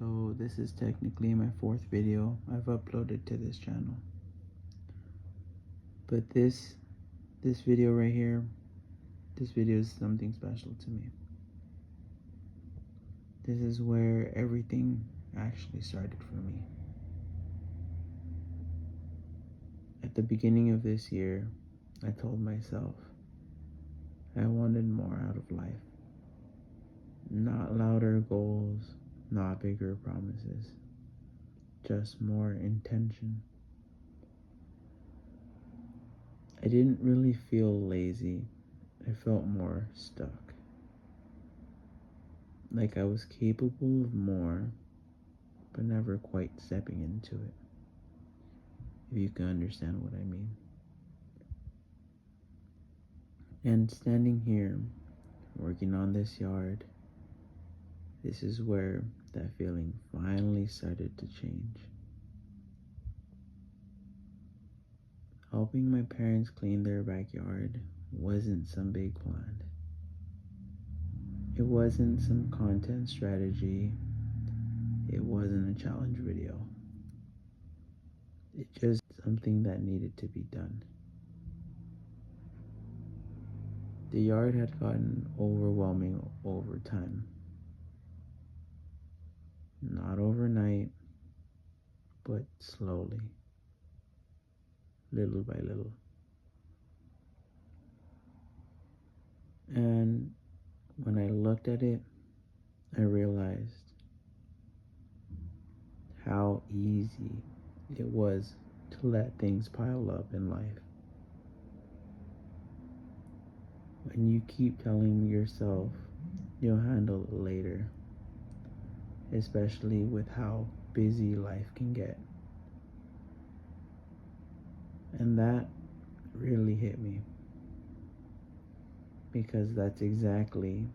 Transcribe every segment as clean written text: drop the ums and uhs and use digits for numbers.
So this is technically my fourth video I've uploaded to this channel. But this video right here, this video is something special to me. This is where everything actually started for me. At the beginning of this year, I told myself I wanted more out of life. Not louder goals, not bigger promises, just more intention. I didn't really feel lazy. I felt more stuck. Like I was capable of more, but never quite stepping into it. If you can understand what I mean. And standing here, working on this yard, this is where that feeling finally started to change. Helping my parents clean their backyard wasn't some big plan. It wasn't some content strategy. It wasn't a challenge video. It's just something that needed to be done. The yard had gotten overwhelming over time. Not overnight, but slowly, little by little. And when I looked at it, I realized how easy it was to let things pile up in life. When you keep telling yourself you'll handle it later, especially with how busy life can get. And that really hit me, because that's exactly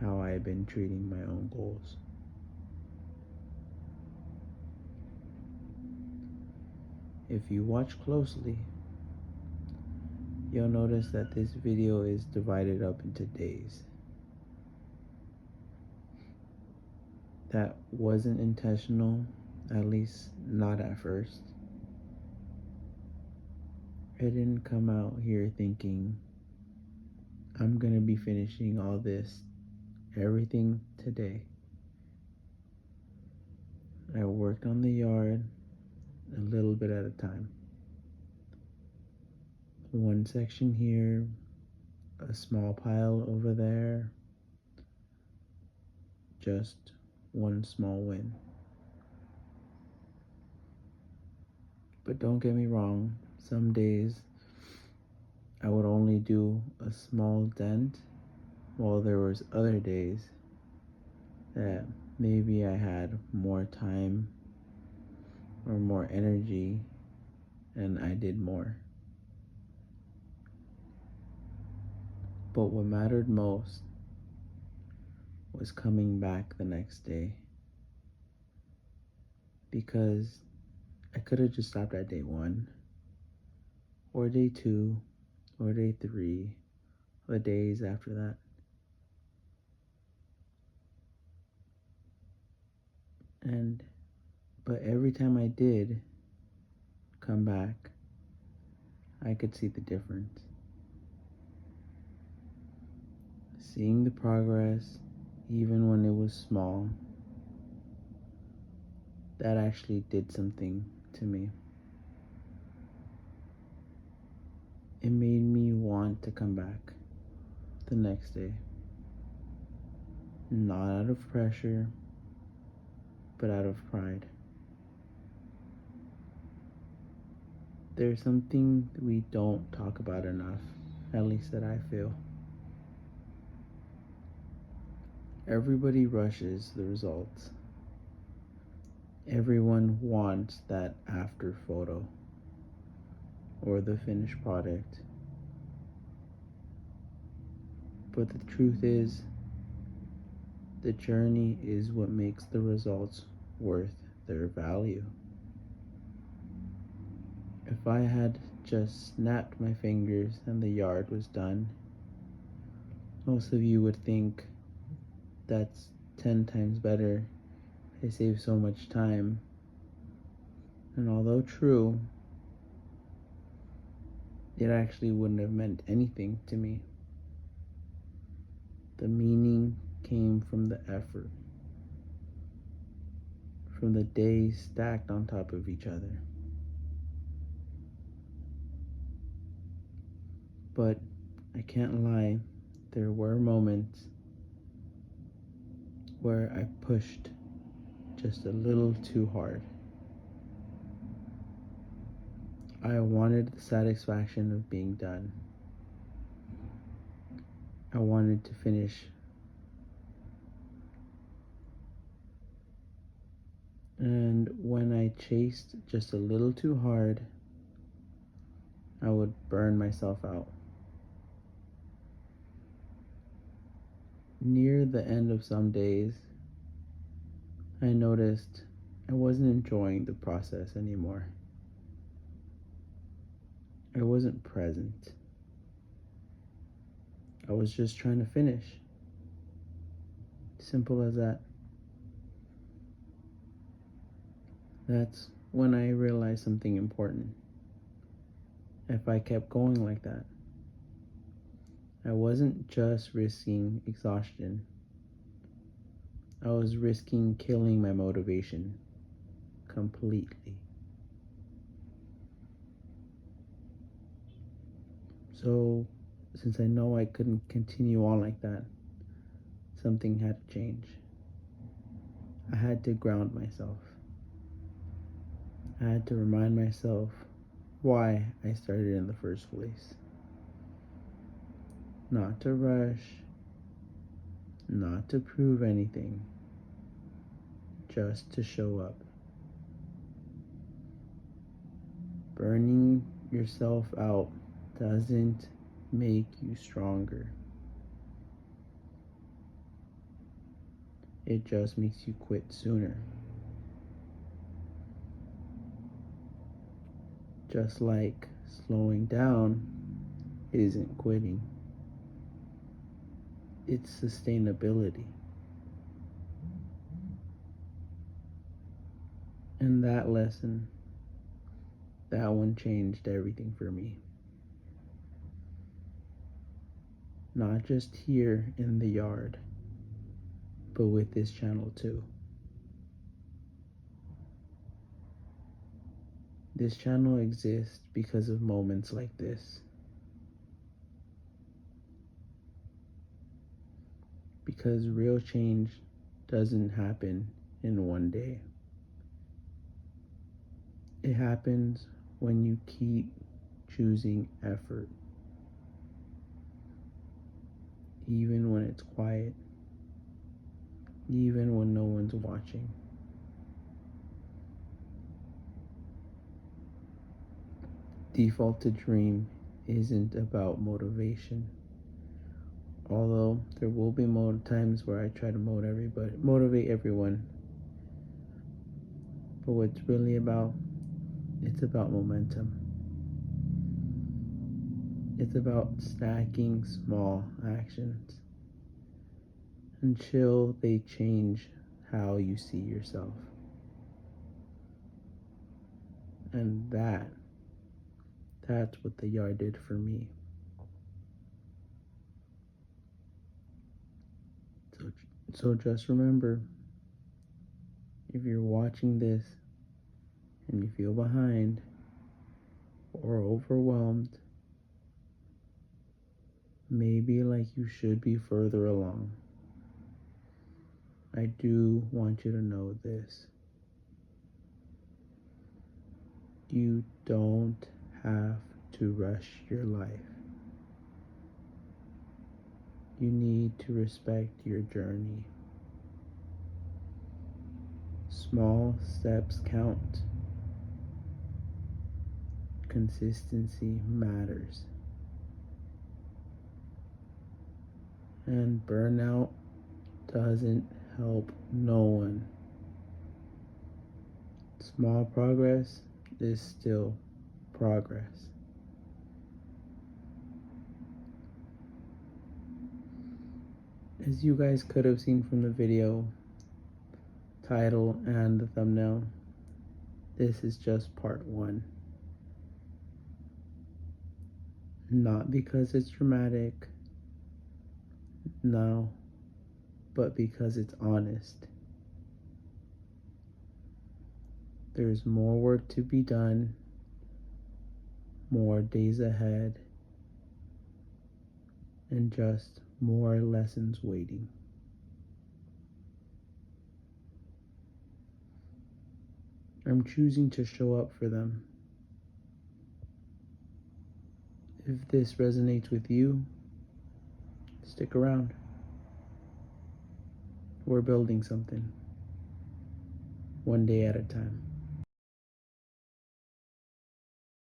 how I've been treating my own goals. If you watch closely, you'll notice that this video is divided up into days. That wasn't intentional, at least not at first. I didn't come out here thinking I'm gonna be finishing all this, everything today. I worked on the yard a little bit at a time. One section here, a small pile over there, just one small win. But don't get me wrong, some days I would only do a small dent, while there was other days that maybe I had more time or more energy and I did more. But what mattered most was coming back the next day, because I could have just stopped at day 1 or day 2 or day 3 or days after that. But every time I did come back, I could see the difference. Seeing the progress, even when it was small, that actually did something to me. It made me want to come back the next day. Not out of pressure, but out of pride. There's something we don't talk about enough, at least that I feel. Everybody rushes the results. Everyone wants that after photo or the finished product. But the truth is, the journey is what makes the results worth their value. If I had just snapped my fingers and the yard was done, most of you would think that's 10 times better they save so much time. And although true, it actually wouldn't have meant anything to me. The meaning came from the effort, from the days stacked on top of each other. But I can't lie, there were moments where I pushed just a little too hard. I wanted the satisfaction of being done. I wanted to finish. And when I chased just a little too hard, I would burn myself out. Near the end of some days, I noticed I wasn't enjoying the process anymore. I wasn't present. I was just trying to finish. Simple as that. That's when I realized something important. If I kept going like that, I wasn't just risking exhaustion. I was risking killing my motivation completely. So, since I know I couldn't continue on like that, something had to change. I had to ground myself. I had to remind myself why I started in the first place. Not to rush, not to prove anything, just to show up. Burning yourself out doesn't make you stronger. It just makes you quit sooner. Just like slowing down isn't quitting, it's sustainability. And that lesson, that one changed everything for me. Not just here in the yard, but with this channel too. This channel exists because of moments like this. Because real change doesn't happen in one day. It happens when you keep choosing effort. Even when it's quiet. Even when no one's watching. Default to Dream isn't about motivation. Although there will be times where I try to motivate everyone. But what it's really about, it's about momentum. It's about stacking small actions until they change how you see yourself. And that's what the yard did for me. So just remember, if you're watching this and you feel behind or overwhelmed, maybe like you should be further along, I do want you to know this. You don't have to rush your life. You need to respect your journey. Small steps count. Consistency matters. And burnout doesn't help no one. Small progress is still progress. As you guys could have seen from the video, title and the thumbnail. This is just part one. Not because it's dramatic, no, but because it's honest. There's more work to be done, more days ahead, and just more lessons waiting. I'm choosing to show up for them. If this resonates with you, stick around. We're building something, one day at a time.